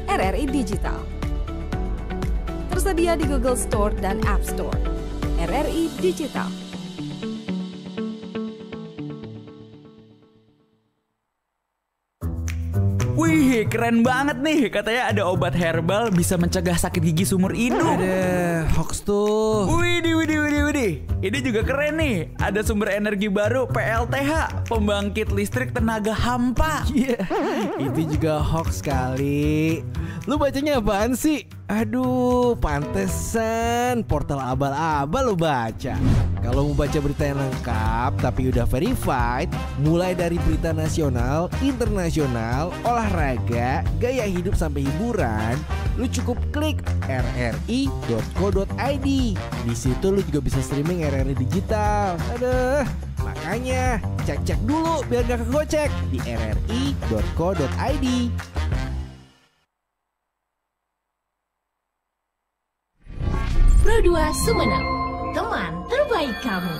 RRI Digital tersedia di Google Store dan App Store. RRI Digital. Wih, keren banget nih. Katanya ada obat herbal bisa mencegah sakit gigi seumur hidup. Ada hoax tuh. Widih. Ini juga keren nih. Ada sumber energi baru PLTH, pembangkit listrik tenaga hampa. Iya, itu juga hoax kali. Lu bacanya apaan sih? Aduh, pantesan portal abal-abal lu baca. Kalau mau baca berita yang lengkap tapi udah verified, mulai dari berita nasional, internasional, olahraga, gaya hidup sampai hiburan, lu cukup klik rri.co.id. Di situ lu juga bisa streaming RRI Digital. Aduh, makanya cek dulu biar gak kegocek di rri.co.id. Pro2 Sumenep, teman terbaik kamu.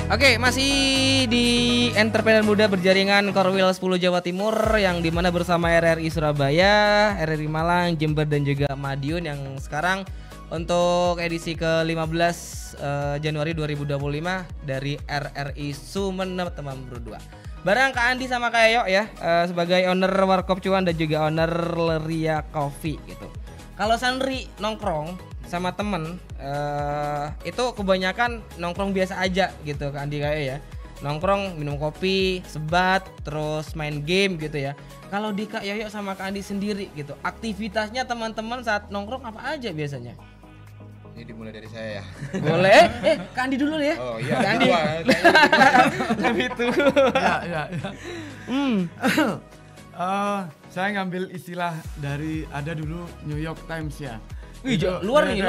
Oke, masih di entrepreneur muda berjaringan Korwil 10 Jawa Timur yang dimana bersama RRI Surabaya, RRI Malang, Jember dan juga Madiun yang sekarang untuk edisi ke-15 Januari 2025 dari RRI Sumenep teman Pro2. Bareng Kak Andi sama Kak Yoyo ya, sebagai owner Warkop Cuan dan juga owner Leria Coffee gitu. Kalau Sanri nongkrong sama temen itu kebanyakan nongkrong biasa aja gitu Kak Andi kayak ya. Nongkrong, minum kopi, sebat, terus main game gitu ya. Kalau di Kak Yoyo sama Kak Andi sendiri gitu, aktivitasnya teman-teman saat nongkrong apa aja biasanya? Ini dimulai dari saya ya. Boleh. Kak Andi dulu ya. Oh iya, Kak Andi. Tapi itu. Ya. Saya ngambil istilah dari ada dulu New York Times ya. Wih, luar nih.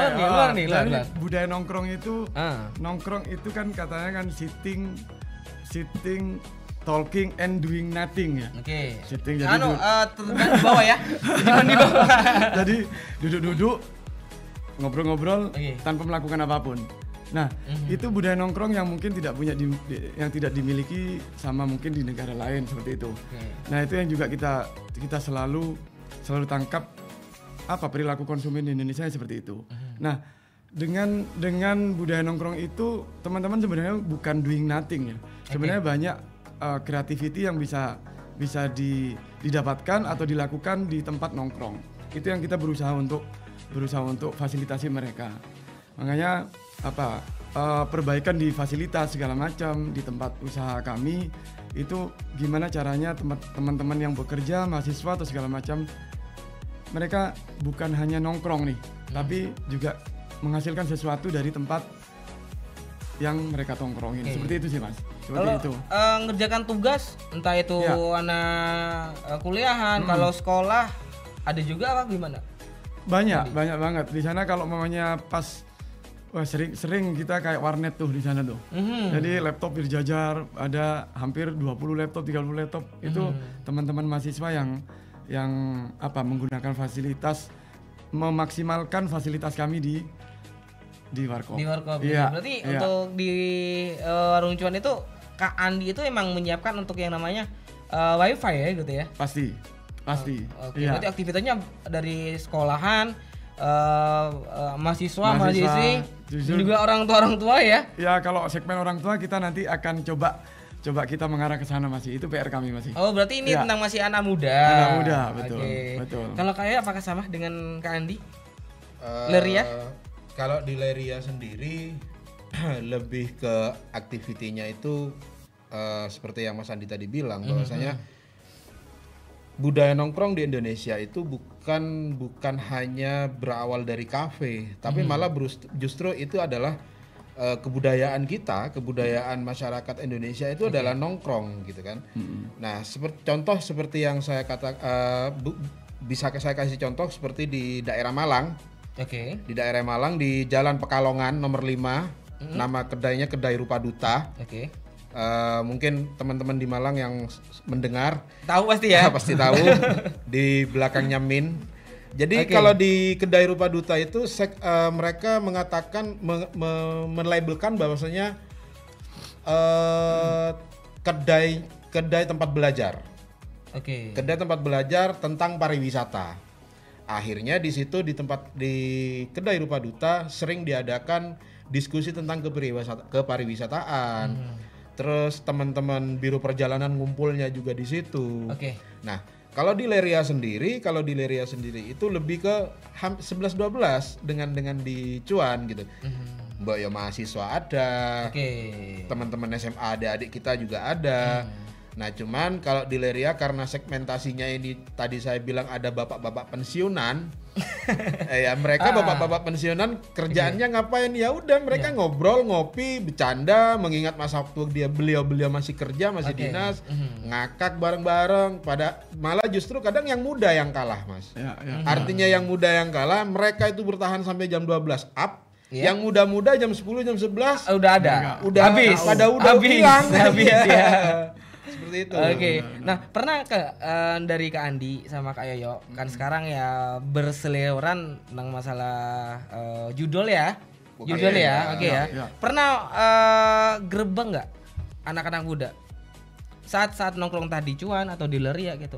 Budaya nongkrong itu kan katanya kan sitting, talking and doing nothing ya. Oke. Sitting jadi di bawah ya. Di bawah. Jadi duduk-duduk ngobrol-ngobrol tanpa melakukan apapun. Nah, itu budaya nongkrong yang mungkin tidak dimiliki sama mungkin di negara lain seperti itu. Nah, itu yang juga kita selalu tangkap perilaku konsumen di Indonesia seperti itu. Nah, dengan budaya nongkrong itu teman-teman sebenarnya bukan doing nothing ya. Sebenarnya banyak creativity yang bisa didapatkan atau dilakukan di tempat nongkrong. Itu yang kita berusaha untuk fasilitasi mereka. Makanya perbaikan di fasilitas segala macam di tempat usaha kami itu gimana caranya teman-teman yang bekerja, mahasiswa atau segala macam, mereka bukan hanya nongkrong nih, tapi juga menghasilkan sesuatu dari tempat yang mereka tongkrongin. Oke. Seperti itu sih Mas. Seperti Kalau itu. ngerjakan tugas entah itu Ya. anak kuliahan, kalau sekolah ada juga apa gimana? Banyak banget di sana. Kalau mamanya pas sering kita kayak warnet tuh di sana tuh. Jadi laptop berjajar, ada hampir 20 laptop, 30 laptop. Itu teman-teman mahasiswa yang menggunakan fasilitas, memaksimalkan fasilitas kami di Warkop. Di Warkop. Iya. Berarti Iya. untuk di warung cuan itu Kak Andi itu emang menyiapkan untuk yang namanya wifi ya gitu ya? Pasti. Oke, Iya. berarti aktivitasnya dari sekolahan, mahasiswa, Mahasiswa, mahasiswi, jujur. juga orang tua ya? Ya kalau segmen orang tua kita nanti akan coba kita mengarah ke sana masih. Itu PR kami masih. Oh, berarti ini Iya. tentang masih anak muda. Anak muda, betul. Oke. Betul. Kalau kayak apakah sama dengan Kak Andi? Leria? Kalau di Leria sendiri lebih ke aktivitinya itu seperti yang Mas Andi tadi bilang, bahwasanya budaya nongkrong di Indonesia itu bukan hanya berawal dari kafe, tapi malah justru itu adalah kebudayaan kita, kebudayaan masyarakat Indonesia itu adalah nongkrong gitu kan. Nah, contoh seperti yang saya bisa saya kasih contoh seperti di daerah Malang. Oke. Di daerah Malang di Jalan Pekalongan nomor 5, nama kedainya Kedai Rupa Duta. Oke. Mungkin teman-teman di Malang yang mendengar tahu pasti ya. Pasti tahu. Di belakangnya Min. Jadi Oke. kalau di Kedai Rupa Duta itu mereka mengatakan melabelkan bahwasanya kedai tempat belajar. Oke. Kedai tempat belajar tentang pariwisata. Akhirnya di situ di Kedai Rupa Duta sering diadakan diskusi tentang kepariwisataan. Terus teman-teman biro perjalanan ngumpulnya juga di situ. Oke. Nah, kalau di Leria sendiri itu lebih ke 11-12 dengan di Cuan gitu. Mbak ya mahasiswa ada. Teman-teman SMA adik-adik kita juga ada. Nah, cuman kalau di Leria karena segmentasinya ini tadi saya bilang ada bapak-bapak pensiunan. Ya mereka bapak-bapak pensiunan kerjaannya ngapain? Ya udah mereka ngobrol, ngopi, bercanda, mengingat masa waktu beliau masih kerja, masih dinas, ngakak bareng-bareng. Malah justru kadang yang muda yang kalah, Mas. Artinya yang muda yang kalah, mereka itu bertahan sampai jam 12 up. Yang muda-muda jam 10, jam 11 udah ada. Udah habis. Udah hilang. Habis ya. Seperti itu. Oke. Nah, pernah dari Kak Andi sama Kak Yoyo kan sekarang ya berseliweran tentang masalah judul ya. Judul ya. Oke ya. Pernah gerbang nggak anak-anak muda saat nongkrong tadi Cuan atau di Leria gitu?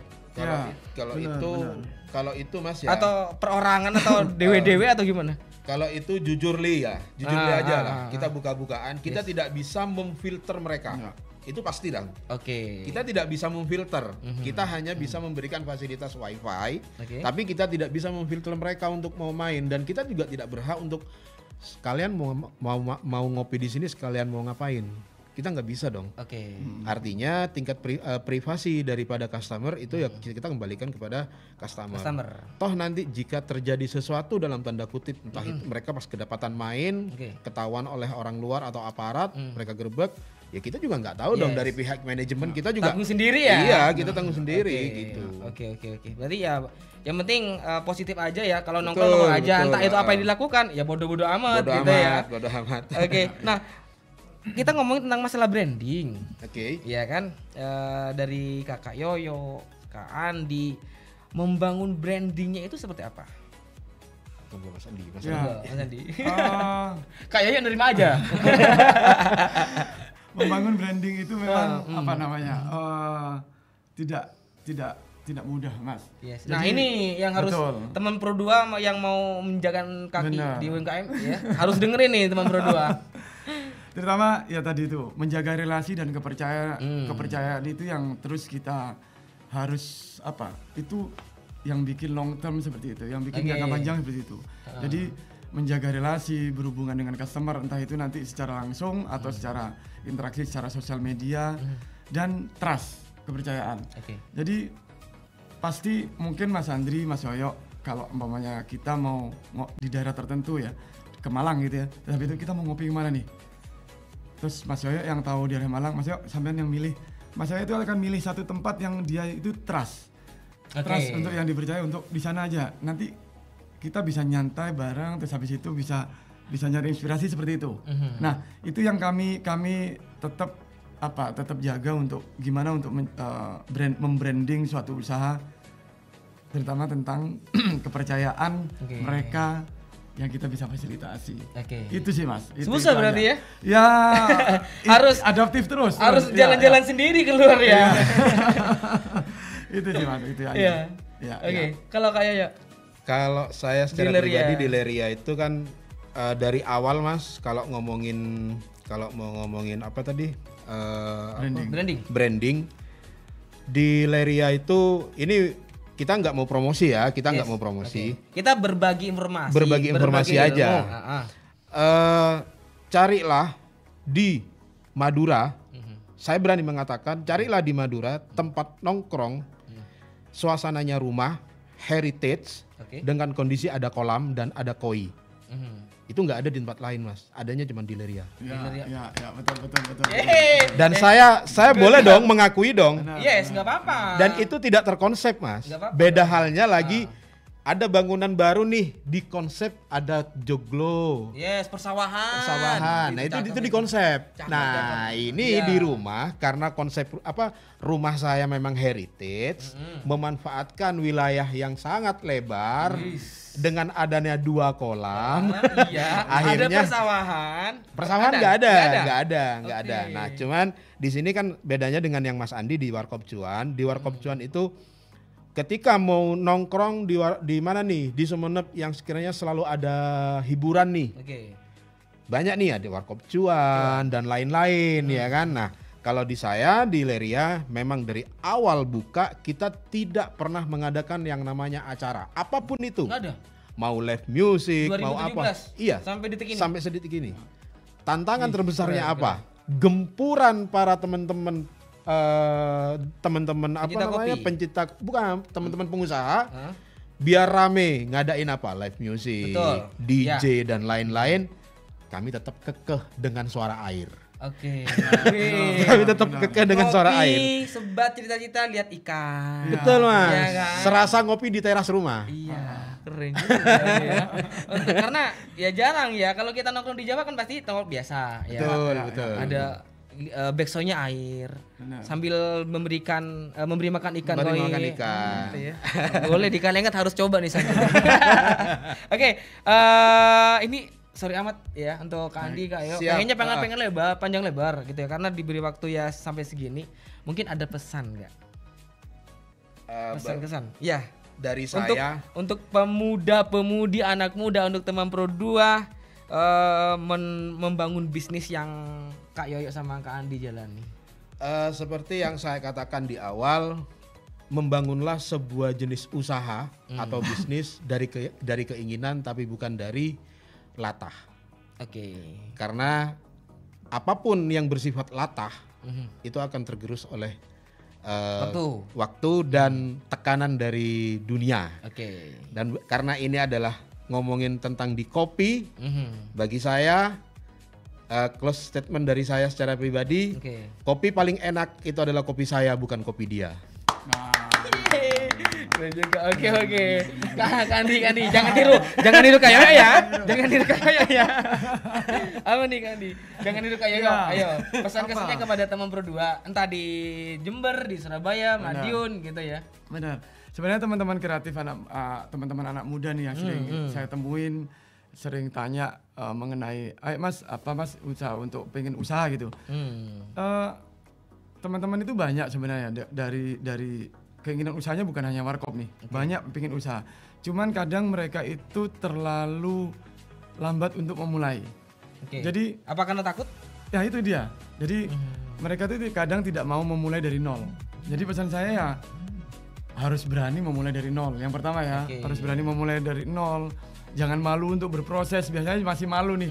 Kalau itu Mas ya. Atau perorangan atau dewe-dewe atau gimana? Kalau itu jujur aja lah. Kita buka-bukaan, kita tidak bisa memfilter mereka. Itu pasti dong. Oke. Kita tidak bisa memfilter. Kita hanya bisa memberikan fasilitas wifi, tapi kita tidak bisa memfilter mereka untuk mau main, dan kita juga tidak berhak untuk sekalian mau ngopi di sini sekalian mau ngapain. Kita nggak bisa dong. Oke. Artinya tingkat privasi daripada customer itu ya kita kembalikan kepada customer. Toh nanti jika terjadi sesuatu dalam tanda kutip, entah itu mereka pas kedapatan main, ketahuan oleh orang luar atau aparat, mereka gerbek, ya kita juga nggak tahu dong dari pihak manajemen, kita juga tanggung sendiri ya. Iya, kita tanggung sendiri gitu. Oke. Berarti ya yang penting positif aja ya. Kalau nongkrong aja, entah itu apa yang dilakukan, ya bodoh-bodoh amat gitu ya. Bodoh amat. Oke. Nah, kita ngomongin tentang masalah branding. Oke. Iya kan? Dari Kakak Yoyo, Kak Andi, membangun brandingnya itu seperti apa? Mas Andi. Mas Andi. Kak Yoyo nerima aja. Membangun branding itu memang apa namanya? Tidak mudah, Mas. Yes. Nah, ini yang harus teman Pro 2 yang mau menjaga kaki di UMKM ya, harus dengerin nih teman Pro 2. Terutama ya tadi itu menjaga relasi dan kepercayaan itu yang terus kita harus itu yang bikin long term seperti itu, yang bikin jangka panjang seperti itu. Jadi menjaga relasi, berhubungan dengan customer, entah itu nanti secara langsung atau secara interaksi secara sosial media, dan trust, kepercayaan. Jadi pasti mungkin Mas Andri, Mas Yoyo, kalau umpamanya kita mau di daerah tertentu ya, ke Malang gitu ya, tapi itu kita mau ngopi kemana nih? Terus Mas Yoyo yang tahu daerah Malang, Mas Yoyo sampean yang milih. Mas Yoyo itu akan milih satu tempat yang dia itu trust. Trust untuk yang dipercaya untuk di sana aja. Nanti kita bisa nyantai bareng, terus habis itu bisa nyari inspirasi seperti itu. Nah, itu yang kami tetap jaga untuk gimana untuk membranding suatu usaha, terutama tentang kepercayaan mereka yang kita bisa fasilitasi. Itu sih Mas. Susah berarti ya? Ya harus adaptif terus. Harus jalan-jalan sendiri keluar ya. Itu sih Mas, itu aja. Oke. Kalau kayak ya? Kalau saya secara pribadi di Leria itu kan dari awal Mas, kalau mau ngomongin apa tadi? Branding. Di Leria itu ini kita nggak mau promosi ya, nggak mau promosi. Kita berbagi informasi. Berbagi informasi aja. Carilah di Madura. Saya berani mengatakan, carilah di Madura tempat nongkrong, suasananya rumah, heritage, dengan kondisi ada kolam dan ada koi. Itu nggak ada di tempat lain Mas, adanya cuma di Leria. Ya, betul. Dan saya boleh dong mengakui dong. Yes, nggak apa-apa. Dan itu tidak terkonsep Mas. Beda halnya lagi ada bangunan baru nih di konsep ada joglo. Yes, persawahan. Nah itu di konsep. Nah ini di rumah karena konsep rumah saya memang heritage, memanfaatkan wilayah yang sangat lebar. Dengan adanya 2 kolam, akhirnya ada persawahan nggak ada. Nah, cuman di sini kan bedanya dengan yang Mas Andi di Warkop Cuan. Di Warkop Cuan itu ketika mau nongkrong di mana nih? Di Sumenep yang sekiranya selalu ada hiburan nih. Banyak nih ada Warkop Cuan dan lain-lain ya kan. Nah, kalau di saya di Leria memang dari awal buka kita tidak pernah mengadakan yang namanya acara apapun itu. Nggak ada. Mau live music, 2017, mau apa? Iya. Sampai detik ini. Sampai sedetik ini. Tantangan terbesarnya apa? Gempuran para teman-teman pencinta bukan teman-teman pengusaha. Biar rame ngadain apa? Live music, DJ dan lain-lain. Kami tetap kekeh dengan suara air. Kami tetap kekeh dengan suara air. Sebat cita-cita lihat ikan. Betul Mas. Ya kan? Serasa ngopi di teras rumah. Iya, keren juga ya. Karena ya jarang ya kalau kita nongkrong di Jawa kan pasti nongkrong biasa ya. Betul. Ada backsoundnya air. Sambil memberi makan ikan. Gitu ya. Boleh di Kalengat harus coba nih saya. Oke, ini sorry amat ya untuk Kak Andi, Kak Yo. Kayaknya pengen panjang lebar gitu ya karena diberi waktu ya sampai segini. Mungkin ada pesan nggak? Pesan-kesan. Ya, dari saya untuk pemuda-pemudi, anak muda, untuk teman Pro 2 membangun bisnis yang Kak Yoyo sama Kak Andi jalani. Seperti yang saya katakan di awal, membangunlah sebuah jenis usaha atau bisnis dari keinginan tapi bukan dari latah. Karena apapun yang bersifat latah itu akan tergerus oleh waktu dan tekanan dari dunia. Dan karena ini adalah ngomongin tentang di kopi, bagi saya close statement dari saya secara pribadi, kopi paling enak itu adalah kopi saya, bukan kopi dia. Juga. Oke. Kandi, jangan tiru kayak ya. Jangan tiru kayak ya. Apa nih Kandi? Jangan tiru kayak ya. Ayo, pesan-kesannya kepada teman Pro 2, entah di Jember, di Surabaya, Madiun gitu ya. Benar. Sebenarnya teman-teman kreatif teman-teman anak muda nih yang sering saya temuin, sering tanya mengenai, Mas, apa Mas pengen usaha gitu. Teman-teman itu banyak sebenarnya dari keinginan usahanya bukan hanya warkop nih, banyak pengen usaha. Cuman kadang mereka itu terlalu lambat untuk memulai. Jadi apa karena takut? Ya itu dia. Jadi mereka itu kadang tidak mau memulai dari nol. Jadi pesan saya ya harus berani memulai dari nol. Yang pertama ya harus berani memulai dari nol. Jangan malu untuk berproses. Biasanya masih malu nih,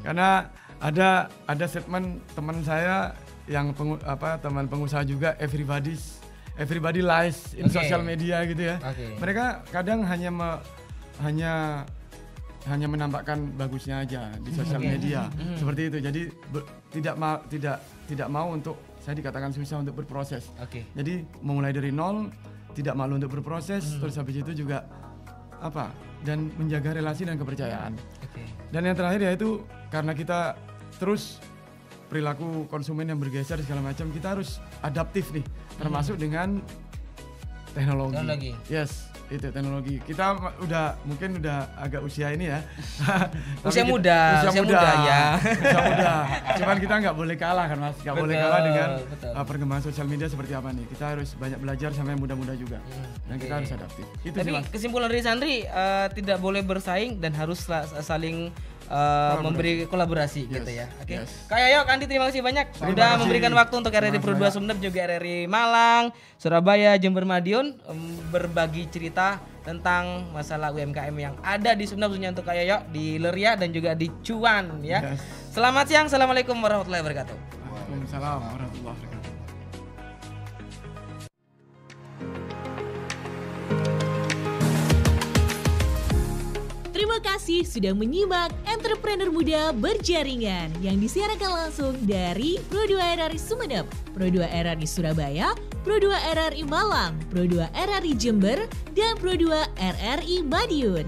karena ada statement teman saya yang teman pengusaha juga, everybody lies in social media gitu ya. Mereka kadang hanya hanya menampakkan bagusnya aja di sosial media seperti itu. Jadi tidak mau untuk saya dikatakan susah untuk berproses. Jadi memulai dari nol, tidak malu untuk berproses, terus habis itu juga dan menjaga relasi dan kepercayaan. Dan yang terakhir yaitu karena kita terus perilaku konsumen yang bergeser segala macam, kita harus adaptif nih, termasuk dengan teknologi. Yes, itu teknologi. Kita mungkin udah agak usia ini ya. usia muda ya. Usia muda. Cuman kita nggak boleh kalah kan Mas, nggak boleh kalah dengan perkembangan sosial media seperti apa nih. Kita harus banyak belajar sama yang muda-muda juga. Dan kita harus adaptif. Itu Tapi sih, kesimpulan dari Sandri tidak boleh bersaing dan harus saling memberi kolaborasi gitu ya. Kak Yoyo, Andi terima kasih banyak sudah memberikan waktu untuk RRI Pro 2 Sumeneb juga RRI Malang, Surabaya, Jember, Madiun berbagi cerita tentang masalah UMKM yang ada di Sumeneb, khususnya untuk Kak Yoyo di Leria dan juga di Cuan ya. Selamat siang, assalamualaikum warahmatullahi wabarakatuh. Waalaikumsalam warahmatullahi wabarakatuh. Terima kasih sudah menyimak Entrepreneur Muda Berjaringan yang disiarkan langsung dari Pro 2 RRI Sumeneb, Pro 2 RRI Surabaya, Pro 2 RRI Malang, Pro 2 RRI Jember, dan Pro 2 RRI Madiun.